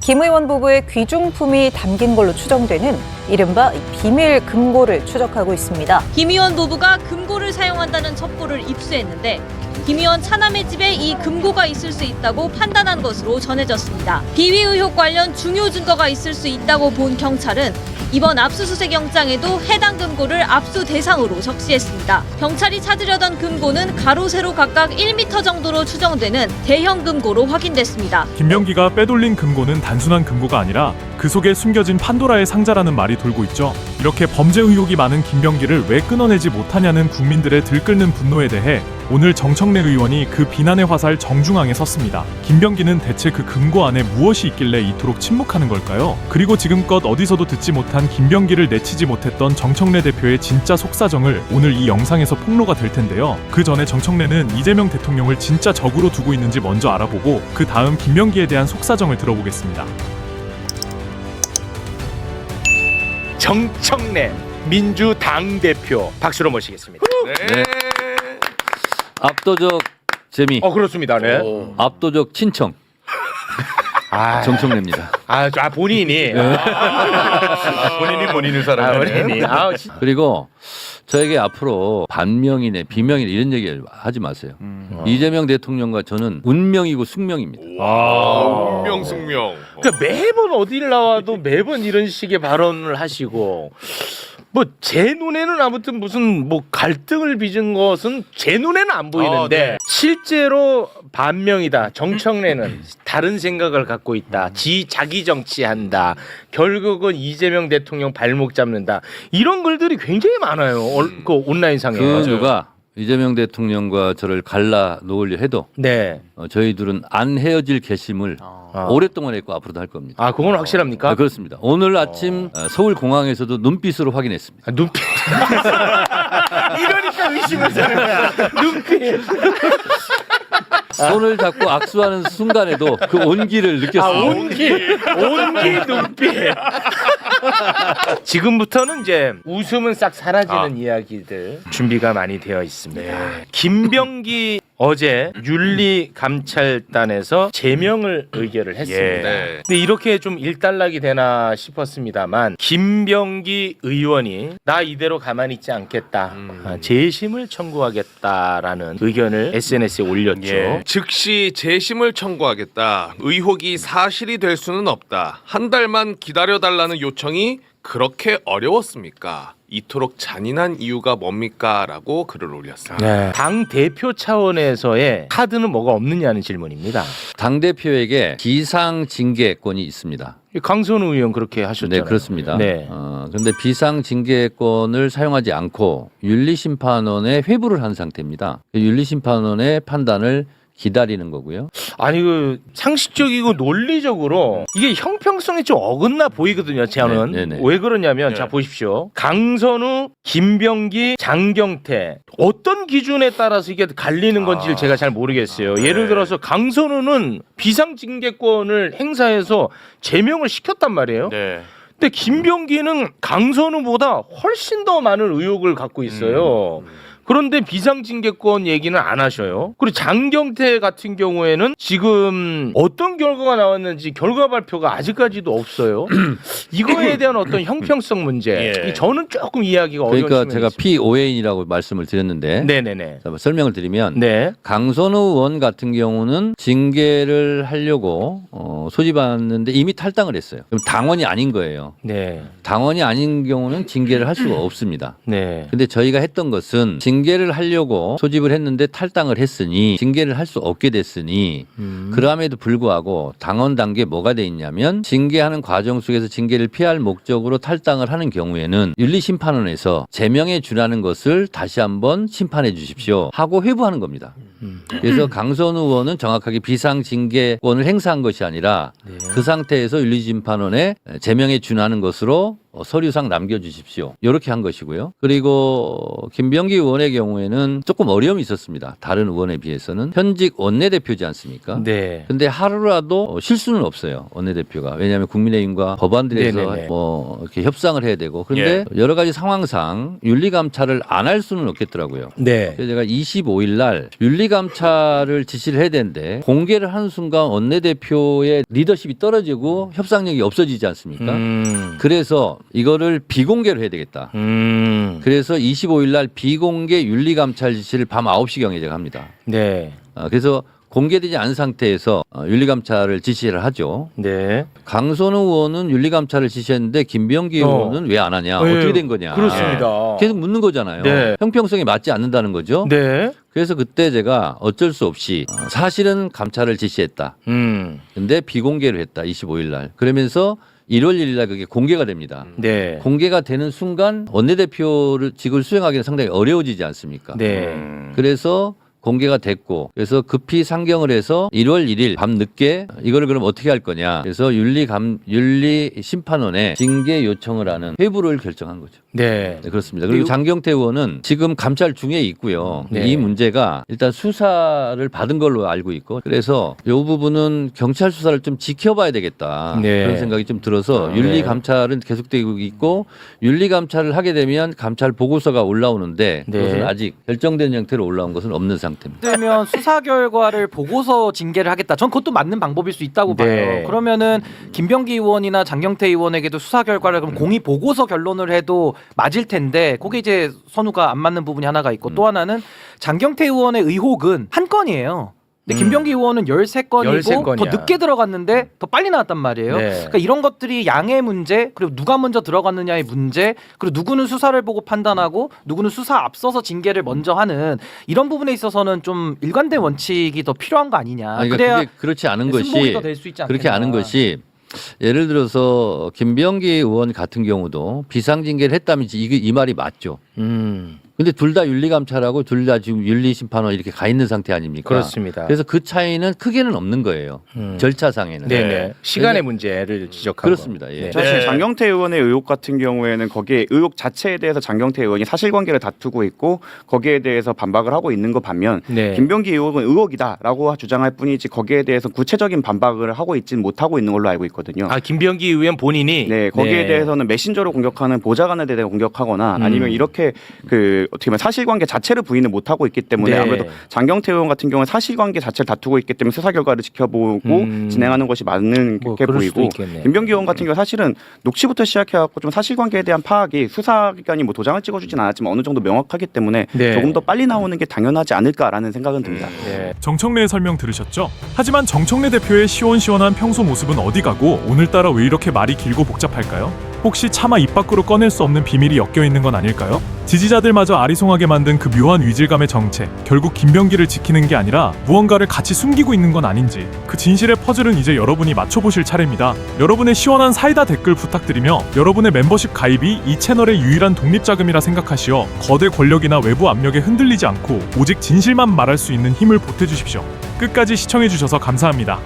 김 의원 부부의 귀중품이 담긴 걸로 추정되는 이른바 비밀 금고를 추적하고 있습니다. 김 의원 부부가 금고를 사용한다는 첩보를 입수했는데 김 의원 차남의 집에 이 금고가 있을 수 있다고 판단한 것으로 전해졌습니다. 비위 의혹 관련 중요 증거가 있을 수 있다고 본 경찰은 이번 압수수색 영장에도 해당 금고를 압수 대상으로 적시했습니다. 경찰이 찾으려던 금고는 가로 세로 각각 1m 정도로 추정되는 대형 금고로 확인됐습니다. 김병기가 빼돌린 금고는 단순한 금고가 아니라 그 속에 숨겨진 판도라의 상자라는 말이 돌고 있죠. 이렇게 범죄 의혹이 많은 김병기를 왜 끊어내지 못하냐는 국민들의 들끓는 분노에 대해 오늘 정청래 의원이 그 비난의 화살 정중앙에 섰습니다. 김병기는 대체 그 금고 안에 무엇이 있길래 이토록 침묵하는 걸까요? 그리고 지금껏 어디서도 듣지 못한 김병기를 내치지 못했던 정청래 대표의 진짜 속사정을 오늘 이 영상에서 폭로가 될 텐데요. 그 전에 정청래는 이재명 대통령을 진짜 적으로 두고 있는지 먼저 알아보고 그 다음 김병기에 대한 속사정을 들어보겠습니다. 정청래 민주당 대표 박수로 모시겠습니다. 네. 압도적 재미. 그렇습니다. 네. 압도적 친청. 정청래입니다. 본인이. 본인을 사랑하는. 본인이. 그리고 저에게 앞으로 반명이네 비명이네 이런 얘기를 하지 마세요. 이재명 대통령과 저는 운명이고 숙명입니다. 운명승명. 그러니까 매번 어딜 나와도 매번 이런 식의 발언을 하시고 뭐 제 눈에는 아무튼 무슨 뭐 갈등을 빚은 것은 제 눈에는 안 보이는데 실제로 반명이다. 정청래는 다른 생각을 갖고 있다. 자기 정치한다. 결국은 이재명 대통령 발목 잡는다. 이런 글들이 굉장히 많아요. 그 온라인상에. 그 누가 이재명 대통령과 저를 갈라 놓으려 해도 네. 저희들은 안 헤어질 결심을 오랫동안 했고 앞으로도 할 겁니다. 그건 확실합니까? 그렇습니다. 오늘 아침 서울 공항에서도 눈빛으로 확인했습니다. 눈빛. 이러니까 의심을 사는 거야. 눈빛. 손을 잡고 악수하는 순간에도 그 온기를 느꼈습니다. 온기 눈빛. 지금부터는 이제 웃음은 싹 사라지는 이야기들 준비가 많이 되어 있습니다. 김병기 어제 윤리감찰단에서 제명을 의결을 했습니다. 네. 근데 이렇게 좀 일단락이 되나 싶었습니다만 김병기 의원이 나 이대로 가만히 있지 않겠다. 재심을 청구하겠다라는 의견을 SNS에 올렸죠. 즉시 재심을 청구하겠다. 의혹이 사실이 될 수는 없다. 한 달만 기다려달라는 요청이 그렇게 어려웠습니까? 이토록 잔인한 이유가 뭡니까? 라고 글을 올렸습니다. 당 대표 차원에서의 카드는 뭐가 없느냐는 질문입니다. 당대표에게 비상징계권이 있습니다. 강선우 의원 그렇게 하셨잖아요. 네, 그렇습니다. 네. 그런데 비상징계권을 사용하지 않고 윤리심판원에 회부를 한 상태입니다. 윤리심판원의 판단을 기다리는 거고요. 아니 그 상식적이고 논리적으로 이게 형평성이 좀 어긋나 보이거든요. 저는 왜 그러냐면 자 보십시오. 강선우, 김병기, 장경태 어떤 기준에 따라서 이게 갈리는 건지를 제가 잘 모르겠어요. 예를 들어서 강선우는 비상징계권을 행사해서 제명을 시켰단 말이에요. 근데 김병기는 강선우보다 훨씬 더 많은 의혹을 갖고 있어요. 그런데 비상징계권 얘기는 안 하셔요. 그리고 장경태 같은 경우에는 지금 어떤 결과가 나왔는지 결과 발표가 아직까지도 없어요. 이거에 대한 어떤 형평성 문제. 저는 조금 이해하기가 어려운 그러니까 제가 있습니다. POA인이라고 말씀을 드렸는데 네네네. 자, 설명을 드리면 네. 강선우 의원 같은 경우는 징계를 하려고 소집하는데 이미 탈당을 했어요. 그럼 당원이 아닌 거예요. 네. 당원이 아닌 경우는 징계를 할 수가 없습니다. 네. 근데 저희가 했던 것은 징계를 하려고 소집을 했는데 탈당을 했으니 징계를 할 수 없게 됐으니 그럼에도 불구하고 당원 단계에 뭐가 돼 있냐면 징계하는 과정 속에서 징계를 피할 목적으로 탈당을 하는 경우에는 윤리심판원에서 제명해 주라는 것을 다시 한번 심판해 주십시오 하고 회부하는 겁니다. 그래서 강선우 의원은 정확하게 비상징계권을 행사한 것이 아니라 그 상태에서 윤리심판원에 제명해 준하는 것으로 서류상 남겨주십시오. 이렇게 한 것이고요. 그리고 김병기 의원의 경우에는 조금 어려움이 있었습니다. 다른 의원에 비해서는 현직 원내대표지 않습니까? 네. 근데 하루라도 실수는 없어요. 원내대표가. 왜냐하면 국민의힘과 법안들에서 네네네. 뭐 이렇게 협상을 해야 되고 그런데 여러 가지 상황상 윤리감찰을 안 할 수는 없겠더라고요. 네. 그래서 제가 25일 날 윤리감찰을 지시를 해야 되는데 공개를 하는 순간 원내대표의 리더십이 떨어지고 협상력이 없어지지 않습니까? 그래서 이거를 비공개로 해야 되겠다. 그래서 25일 날 비공개 윤리감찰 지시를 밤 9시경에 제가 합니다. 네. 그래서 공개되지 않은 상태에서 윤리감찰을 지시를 하죠. 네. 강선우 의원은 윤리감찰을 지시했는데 김병기 의원은 왜 안 하냐? 네. 어떻게 된 거냐? 그렇습니다. 계속 묻는 거잖아요. 네. 형평성이 맞지 않는다는 거죠. 네. 그래서 그때 제가 어쩔 수 없이 사실은 감찰을 지시했다. 근데 비공개를 했다. 25일 날. 그러면서 1월 1일 날 그게 공개가 됩니다. 네. 공개가 되는 순간 원내대표를 직을 수행하기는 상당히 어려워지지 않습니까? 네. 그래서 공개가 됐고 그래서 급히 상경을 해서 1월 1일 밤 늦게 이거를 그럼 어떻게 할 거냐. 그래서 윤리심판원에 징계 요청을 하는 회부를 결정한 거죠. 네. 네, 그렇습니다. 그리고 장경태 의원은 지금 감찰 중에 있고요. 네. 이 문제가 일단 수사를 받은 걸로 알고 있고 그래서 이 부분은 경찰 수사를 좀 지켜봐야 되겠다. 네. 그런 생각이 좀 들어서 윤리 감찰은 계속되고 있고 윤리 감찰을 하게 되면 감찰 보고서가 올라오는데 네. 그것은 아직 결정된 형태로 올라온 것은 없는 상태입니다. 되면 수사 결과를 보고서 징계를 하겠다. 전 그것도 맞는 방법일 수 있다고 네. 봐요. 그러면은 김병기 의원이나 장경태 의원에게도 수사 결과를 그럼 공의 보고서 결론을 해도 맞을 텐데 그게 이제 선우가 안 맞는 부분이 하나가 있고 또 하나는 장경태 의원의 의혹은 한 건이에요. 근데 김병기 의원은 13건이고 13건이야. 더 늦게 들어갔는데 더 빨리 나왔단 말이에요. 네. 그러니까 이런 것들이 양의 문제 그리고 누가 먼저 들어갔느냐의 문제 그리고 누구는 수사를 보고 판단하고 누구는 수사 앞서서 징계를 먼저 하는 이런 부분에 있어서는 좀 일관된 원칙이 더 필요한 거 아니냐. 그러니까 그래야 그게 그렇지 않은 승복이 것이 더 될 수 있지 그렇게 않겠나. 않은 것이 예를 들어서 김병기 의원 같은 경우도 비상징계를 했다면 이 말이 맞죠. 근데 둘 다 윤리감찰하고 둘 다 지금 윤리심판원 이렇게 가 있는 상태 아닙니까? 그렇습니다. 그래서 그 차이는 크게는 없는 거예요. 절차상에는. 네네. 시간의 문제를 지적하고. 그렇습니다. 예. 사실 장경태 의원의 의혹 같은 경우에는 거기에 의혹 자체에 대해서 장경태 의원이 사실관계를 다투고 있고 거기에 대해서 반박을 하고 있는 것 반면 네. 김병기 의혹은 의혹이다라고 주장할 뿐이지 거기에 대해서 구체적인 반박을 하고 있지는 못하고 있는 걸로 알고 있거든요. 아, 김병기 의원 본인이 네, 거기에 대해서는 메신저로 공격하는 보좌관에 대해 공격하거나 아니면 이렇게 그 어떻게 보면 사실관계 자체를 부인을 못하고 있기 때문에 네. 아무래도 장경태 의원 같은 경우는 사실관계 자체를 다투고 있기 때문에 수사 결과를 지켜보고 진행하는 것이 맞는 뭐 게 그럴 수도 보이고 있겠네요. 김병기 의원 같은 경우 사실은 녹취부터 시작해갖고 좀 사실관계에 대한 파악이 수사기관이 뭐 도장을 찍어주진 않았지만 어느 정도 명확하기 때문에 네. 조금 더 빨리 나오는 게 당연하지 않을까라는 생각은 듭니다. 네. 정청래의 설명 들으셨죠? 하지만 정청래 대표의 시원시원한 평소 모습은 어디 가고 오늘따라 왜 이렇게 말이 길고 복잡할까요? 혹시 차마 입 밖으로 꺼낼 수 없는 비밀이 엮여 있는 건 아닐까요? 지지자들마저 아리송하게 만든 그 묘한 위질감의 정체, 결국 김병기를 지키는 게 아니라 무언가를 같이 숨기고 있는 건 아닌지 그 진실의 퍼즐은 이제 여러분이 맞춰보실 차례입니다. 여러분의 시원한 사이다 댓글 부탁드리며 여러분의 멤버십 가입이 이 채널의 유일한 독립자금이라 생각하시어 거대 권력이나 외부 압력에 흔들리지 않고 오직 진실만 말할 수 있는 힘을 보태주십시오. 끝까지 시청해주셔서 감사합니다.